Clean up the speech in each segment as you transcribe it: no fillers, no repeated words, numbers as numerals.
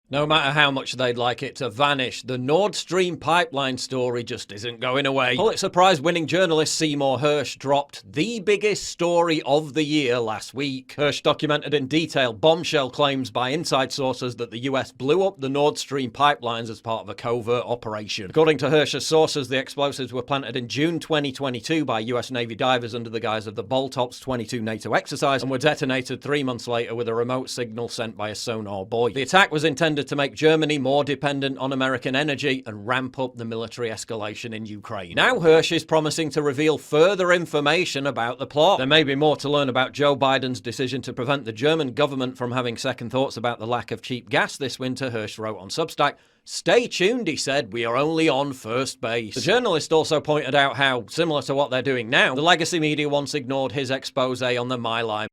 No matter how much they'd like it to vanish, the Nord Stream pipeline story just isn't going away. Pulitzer Prize winning journalist Seymour Hersh dropped the biggest story of the year last week. Hersh documented in detail bombshell claims by inside sources that the US blew up the Nord Stream pipelines as part of a covert operation. According to Hersh's sources, the explosives were planted in June 2022 by US Navy divers under the guise of the Boltops 22 NATO exercise and were detonated 3 months later with a remote signal sent by a sonar buoy. The attack was intended to make Germany more dependent on American energy and ramp up the military escalation in Ukraine. Now Hersh is promising to reveal further information about the plot. There may be more to learn about Joe Biden's decision to prevent the German government from having second thoughts about the lack of cheap gas this winter, Hersh wrote on Substack. Stay tuned, he said, we are only on first base. The journalist also pointed out how, similar to what they're doing now, the legacy media once ignored his expose on the My Line.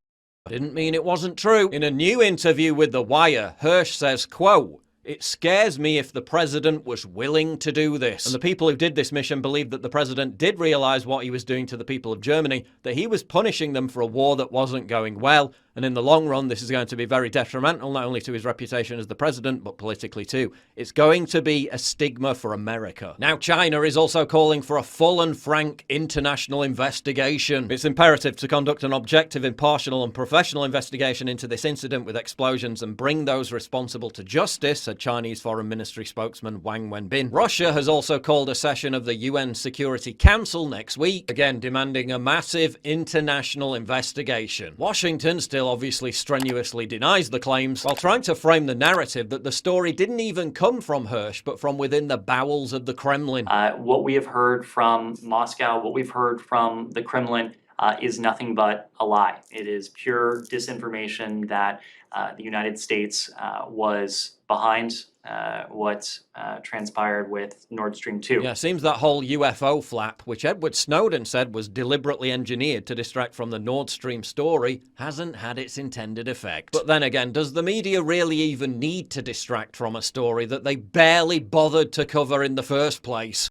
Didn't mean it wasn't true. In a new interview with The Wire, Hersh says, quote, "It scares me if the president was willing to do this." And the people who did this mission believed that the president did realize what he was doing to the people of Germany, that he was punishing them for a war that wasn't going well. And in the long run, this is going to be very detrimental, not only to his reputation as the president, but politically too. It's going to be a stigma for America. Now, China is also calling for a full and frank international investigation. It's imperative to conduct an objective, impartial, and professional investigation into this incident with explosions and bring those responsible to justice, said Chinese Foreign Ministry spokesman Wang Wenbin. Russia has also called a session of the UN Security Council next week, again demanding a massive international investigation. Washington still obviously strenuously denies the claims, while trying to frame the narrative that the story didn't even come from Hersh, but from within the bowels of the Kremlin. What we have heard from Moscow, what we've heard from the Kremlin is nothing but a lie. It is pure disinformation that the United States was behind what transpired with Nord Stream 2. Yeah, seems that whole UFO flap, which Edward Snowden said was deliberately engineered to distract from the Nord Stream story, hasn't had its intended effect. But then again, does the media really even need to distract from a story that they barely bothered to cover in the first place?